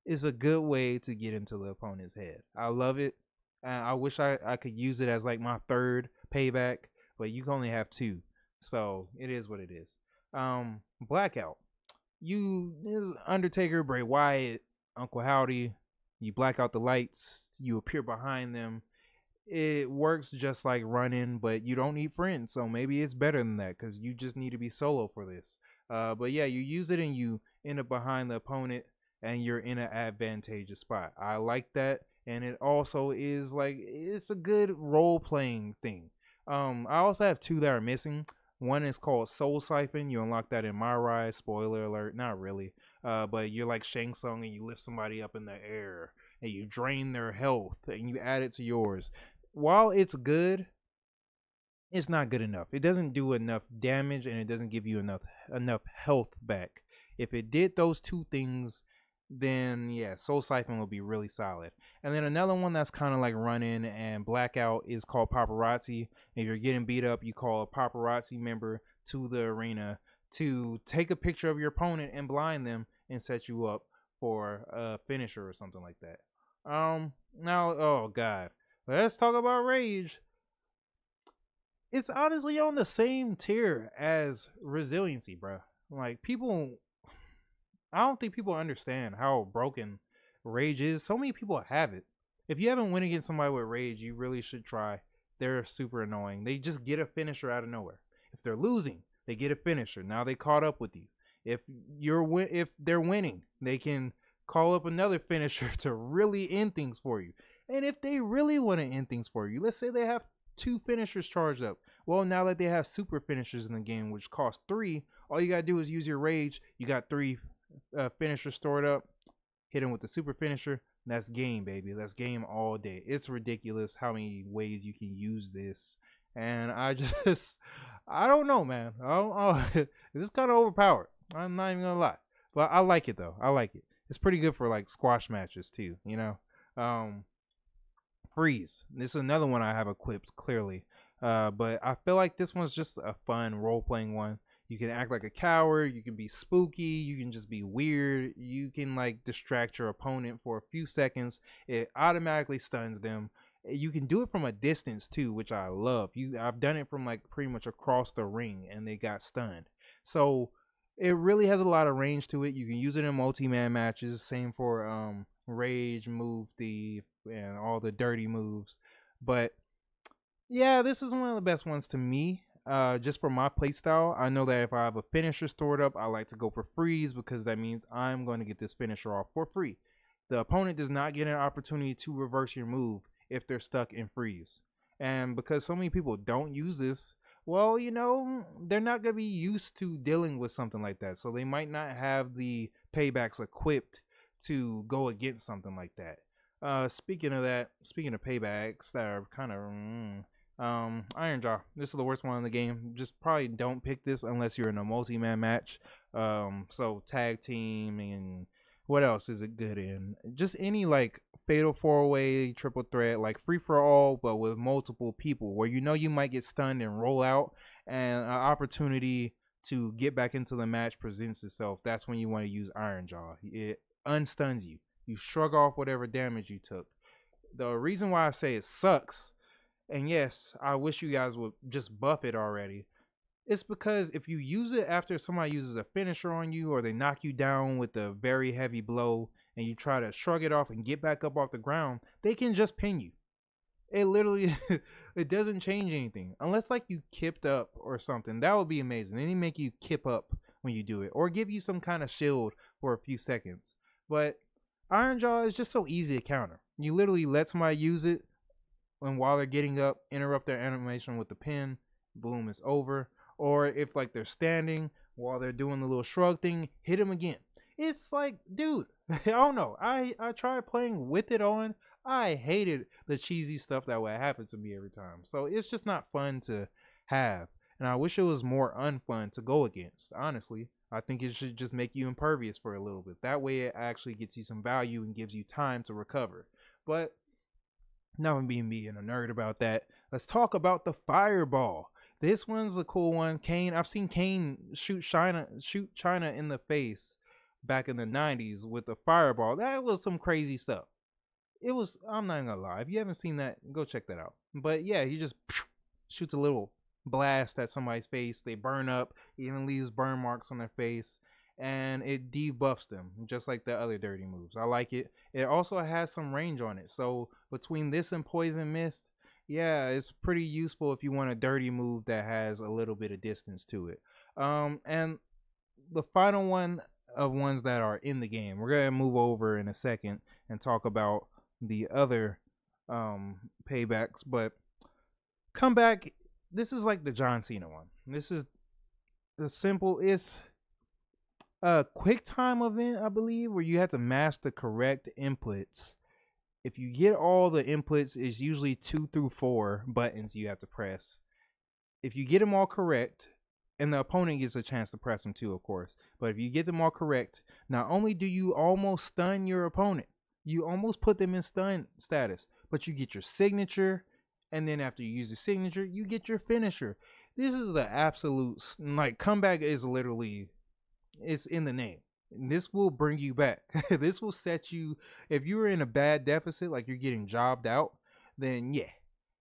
It's a good way to get into the opponent's head. I love it. I wish I could use it as like my third payback, but you can only have two. So it is what it is. Blackout. You is Undertaker, Bray Wyatt, Uncle Howdy. You black out the lights. You appear behind them. It works just like running, but you don't need friends, so maybe it's better than that because you just need to be solo for this. But yeah, you use it and you end up behind the opponent and you're in an advantageous spot. I like that, and it also is like, it's a good role-playing thing. I also have two that are missing. One is called Soul Siphon. You unlock that in My Rise. Spoiler alert, not really. But you're like Shang Tsung and you lift somebody up in the air and you drain their health and you add it to yours. While it's good, it's not good enough. It doesn't do enough damage and it doesn't give you enough health back. If it did those two things, then yeah, Soul Siphon will be really solid. And then another one that's kind of like running and blackout is called Paparazzi. If you're getting beat up, you call a paparazzi member to the arena to take a picture of your opponent and blind them and set you up for a finisher or something like that. Now, oh god, let's talk about Rage. It's honestly on the same tier as Resiliency, bro. Like, people, I don't think people understand how broken Rage is. So many people have it. If you haven't went against somebody with Rage, you really should try. They're super annoying. They just get a finisher out of nowhere. If they're losing, they get a finisher. Now they caught up with you. If they're winning, they can call up another finisher to really end things for you. And if they really want to end things for you, let's say they have 2 finishers charged up. Well, now that they have super finishers in the game, which cost 3, all you gotta do is use your rage. You got 3 finishers stored up. Hit him with the super finisher. That's game, baby. That's game all day. It's ridiculous how many ways you can use this, and I just, I don't know, man. It's kind of overpowered. I'm not even gonna lie, but I like it though. I like it. It's pretty good for like squash matches too. You know, freeze. This is another one I have equipped clearly, but I feel like this one's just a fun role playing one. You can act like a coward, you can be spooky, you can just be weird, you can like distract your opponent for a few seconds. It automatically stuns them. You can do it from a distance too, which I love. I've done it from like pretty much across the ring and they got stunned. So it really has a lot of range to it. You can use it in multi-man matches. Same for rage, move thief, and all the dirty moves. But yeah, this is one of the best ones to me. Just for my playstyle, I know that if I have a finisher stored up, I like to go for freeze because that means I'm going to get this finisher off for free. The opponent does not get an opportunity to reverse your move if they're stuck in freeze. And because so many people don't use this, well, you know, they're not going to be used to dealing with something like that. So they might not have the paybacks equipped to go against something like that. Speaking of paybacks that are kind of Iron Jaw. This is the worst one in the game. Just probably don't pick this unless you're in a multi-man match. So tag team, and what else is it good in? Just any like fatal 4-way, triple threat, like free for all, but with multiple people, where you know you might get stunned and roll out, and an opportunity to get back into the match presents itself. That's when you want to use Iron Jaw. It unstuns you. You shrug off whatever damage you took. The reason why I say it sucks, and yes, I wish you guys would just buff it already, it's because if you use it after somebody uses a finisher on you or they knock you down with a very heavy blow and you try to shrug it off and get back up off the ground, they can just pin you. It literally, it doesn't change anything. Unless like you kipped up or something. That would be amazing. Then they make you kip up when you do it, or give you some kind of shield for a few seconds. But Iron Jaw is just so easy to counter. You literally let somebody use it, and while they're getting up, interrupt their animation with the pin, boom, it's over. Or if like they're standing while they're doing the little shrug thing, hit them again. It's like, dude, I don't know. I tried playing with it on. I hated the cheesy stuff that would happen to me every time. So it's just not fun to have. And I wish it was more unfun to go against, honestly. I think it should just make you impervious for a little bit. That way it actually gets you some value and gives you time to recover. But not being me and a nerd about that, let's talk about the fireball. This one's a cool one. Kane, I've seen Kane shoot China in the face back in the 90s with a fireball. That was some crazy stuff. It was, I'm not gonna lie. If you haven't seen that, go check that out. But yeah, he just shoots a little blast at somebody's face. They burn up, even leaves burn marks on their face, and it debuffs them just like the other dirty moves. I like it. It also has some range on it. So between this and Poison Mist, yeah, it's pretty useful if you want a dirty move that has a little bit of distance to it. And the final one of ones that are in the game, we're gonna move over in a second and talk about the other paybacks. But comeback, this is like the John Cena one. This is the simple, it's a quick time event, I believe, where you have to mash the correct inputs. If you get all the inputs, it's usually 2 through 4 buttons you have to press. If you get them all correct, and the opponent gets a chance to press them too, of course. But if you get them all correct, not only do you almost stun your opponent, you almost put them in stun status, but you get your signature, and then after you use your signature, you get your finisher. This is the absolute, like, comeback is literally, it's in the name. This will bring you back. This will set you, if you were in a bad deficit, like you're getting jobbed out, then yeah,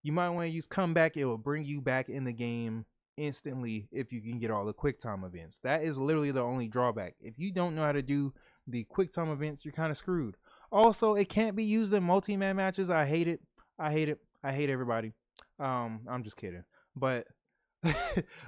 you might want to use comeback. It will bring you back in the game instantly if you can get all the quick time events. That is literally the only drawback. If you don't know how to do the quick time events, you're kind of screwed. Also, it can't be used in multi-man matches. I hate it. I hate everybody. I'm just kidding. But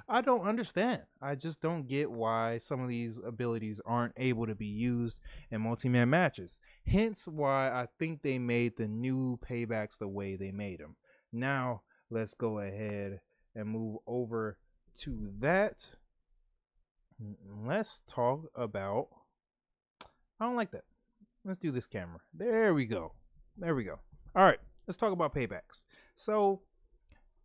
I don't understand. I just don't get why some of these abilities aren't able to be used in multi-man matches. Hence why I think they made the new paybacks the way they made them. Now, let's go ahead and move over to that. Let's talk about. I don't like that. Let's do this camera. There we go. There we go. All right, let's talk about paybacks. So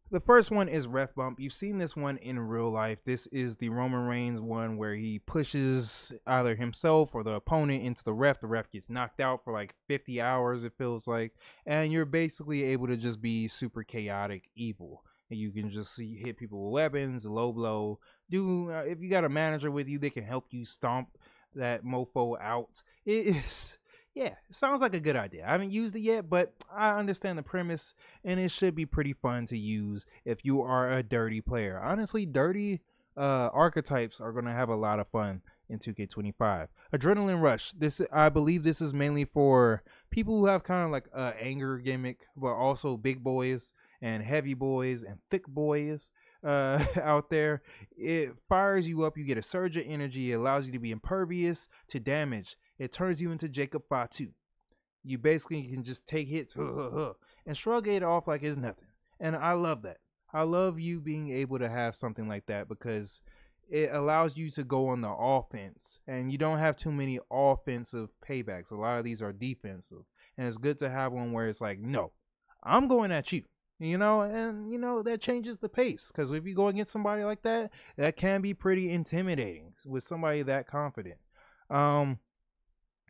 the first one is ref bump. You've seen this one in real life. This is the Roman Reigns one where he pushes either himself or the opponent into the ref. The ref gets knocked out for like 50 hours, it feels like. And you're basically able to just be super chaotic evil. And you can just hit people with weapons, low blow. If you got a manager with you, they can help you stomp that mofo out. It is... Yeah, it sounds like a good idea. I haven't used it yet, but I understand the premise, and it should be pretty fun to use if you are a dirty player. Honestly, dirty archetypes are going to have a lot of fun in 2K25. Adrenaline Rush. I believe this is mainly for people who have kind of like an anger gimmick, but also big boys and heavy boys and thick boys out there. It fires you up. You get a surge of energy. It allows you to be impervious to damage. It turns you into Jacob Fatu. You basically can just take hits and shrug it off like it's nothing. And I love that. I love you being able to have something like that because it allows you to go on the offense. And you don't have too many offensive paybacks. A lot of these are defensive. And it's good to have one where it's like, no, I'm going at you. And that changes the pace. Because if you go against somebody like that, that can be pretty intimidating with somebody that confident.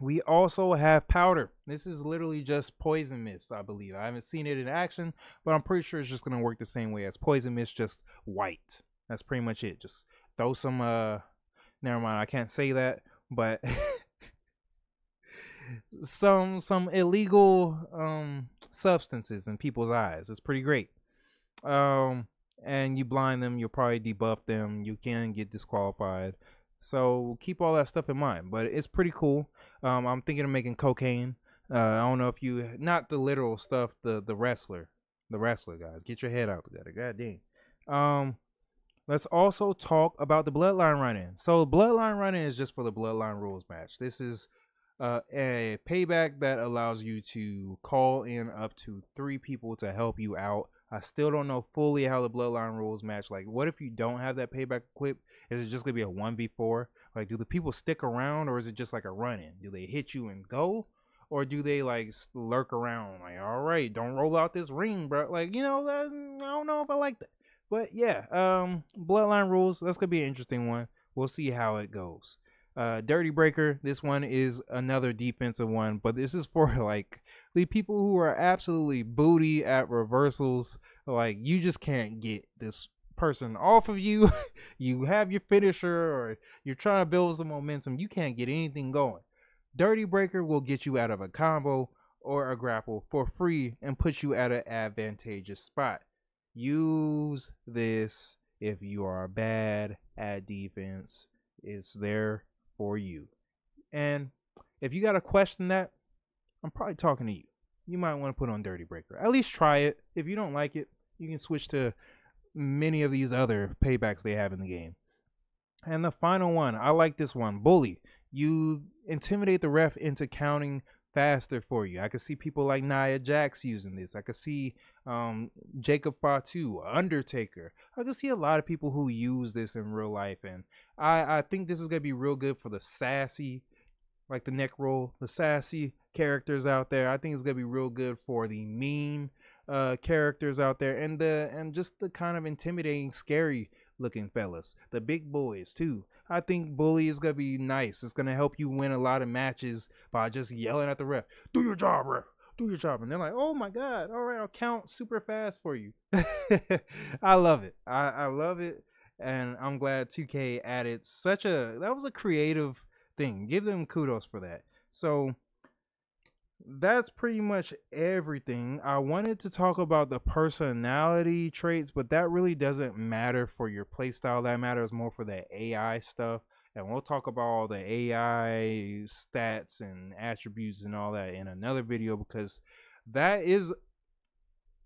We also have powder. This is literally just poison mist, I believe. I haven't seen it in action, but I'm pretty sure it's just going to work the same way as poison mist, just white. That's pretty much it. Just throw some, never mind, I can't say that, but some illegal substances in people's eyes. It's pretty great. And you blind them, you'll probably debuff them. You can get disqualified. So keep all that stuff in mind, but it's pretty cool. I'm thinking of making cocaine. I don't know if you, not the literal stuff, the wrestler guys, get your head out together. God dang. Let's also talk about the bloodline run-in. So bloodline run-in is just for the bloodline rules match. This is a payback that allows you to call in up to 3 people to help you out. I still don't know fully how the bloodline rules match. Like, what if you don't have that payback equipped? Is it just gonna be a 1v4? Like, do the people stick around, or is it just like a run-in? Do they hit you and go, or do they like lurk around? Like, all right, don't roll out this ring, bro. Like, I don't know if I like that. But yeah, bloodline rules. That's gonna be an interesting one. We'll see how it goes. Dirty Breaker. This one is another defensive one, but this is for like the people who are absolutely booty at reversals. Like, you just can't get this person off of you. You have your finisher, or you're trying to build some momentum. You can't get anything going. Dirty Breaker will get you out of a combo or a grapple for free and put you at an advantageous spot. Use this if you are bad at defense. It's there for you. And if you got to question that, I'm probably talking to you. You might want to put on Dirty Breaker. At least try it. If you don't like it, you can switch to many of these other paybacks they have in the game. And the final one, I like this one, Bully. You intimidate the ref into counting faster for you. I could see people like Nia Jax using this. I could see Jacob Fatu, Undertaker. I could see a lot of people who use this in real life, and I think this is gonna be real good for the sassy, like the neck roll, the sassy characters out there. I think it's gonna be real good for the mean characters out there, and just the kind of intimidating, scary looking fellas, the big boys too. I think Bully is gonna be nice. It's gonna help you win a lot of matches by just yelling at the ref, "Do your job, ref. Do your job." And they're like, "Oh my god, all right, I'll count super fast for you." I love it. I love it, and I'm glad 2K added that was a creative thing. Give them kudos for that. So that's pretty much everything. I wanted to talk about the personality traits, but that really doesn't matter for your playstyle. That matters more for the AI stuff. And we'll talk about all the AI stats and attributes and all that in another video, because that is,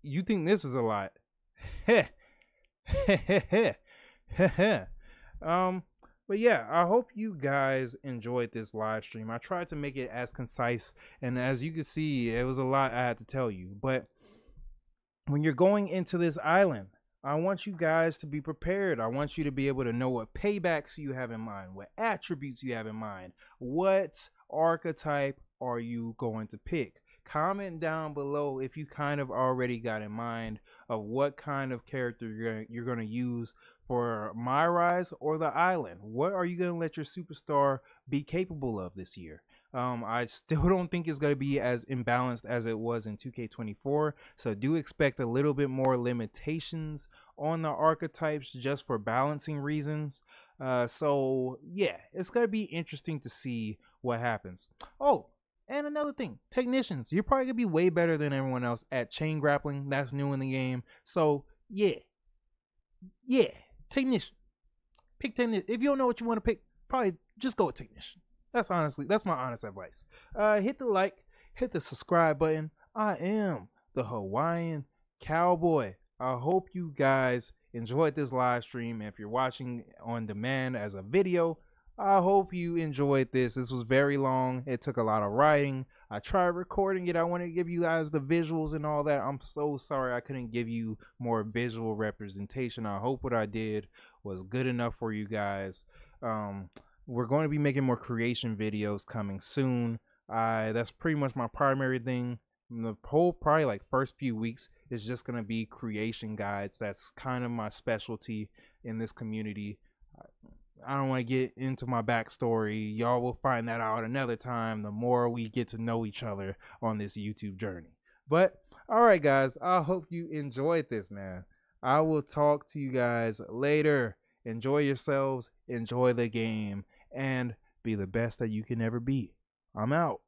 you think this is a lot. But yeah, I hope you guys enjoyed this live stream. I tried to make it as concise, and as you can see, it was a lot I had to tell you. But when you're going into this island, I want you guys to be prepared. I want you to be able to know what paybacks you have in mind, what attributes you have in mind, what archetype are you going to pick. Comment down below if you kind of already got in mind of what kind of character you're gonna use for My Rise or the island. What are you gonna let your superstar be capable of this year? I still don't think it's going to be as imbalanced as it was in 2K24. So do expect a little bit more limitations on the archetypes just for balancing reasons. So yeah, it's going to be interesting to see what happens. Oh, and another thing, technicians. You're probably going to be way better than everyone else at chain grappling. That's new in the game. So yeah, technician. Pick technician. If you don't know what you want to pick, probably just go with technician. That's my honest advice. Hit the like, hit the subscribe button. I am the Hawaiian Cowboy. I hope you guys enjoyed this live stream. And if you're watching on demand as a video, I hope you enjoyed this. This was very long. It took a lot of writing. I tried recording it. I wanted to give you guys the visuals and all that. I'm so sorry I couldn't give you more visual representation. I hope what I did was good enough for you guys. We're going to be making more creation videos coming soon. That's pretty much my primary thing. The whole probably like first few weeks is just going to be creation guides. That's kind of my specialty in this community. I don't want to get into my backstory. Y'all will find that out another time the more we get to know each other on this YouTube journey. But all right, guys, I hope you enjoyed this, man. I will talk to you guys later. Enjoy yourselves, enjoy the game, and be the best that you can ever be. I'm out.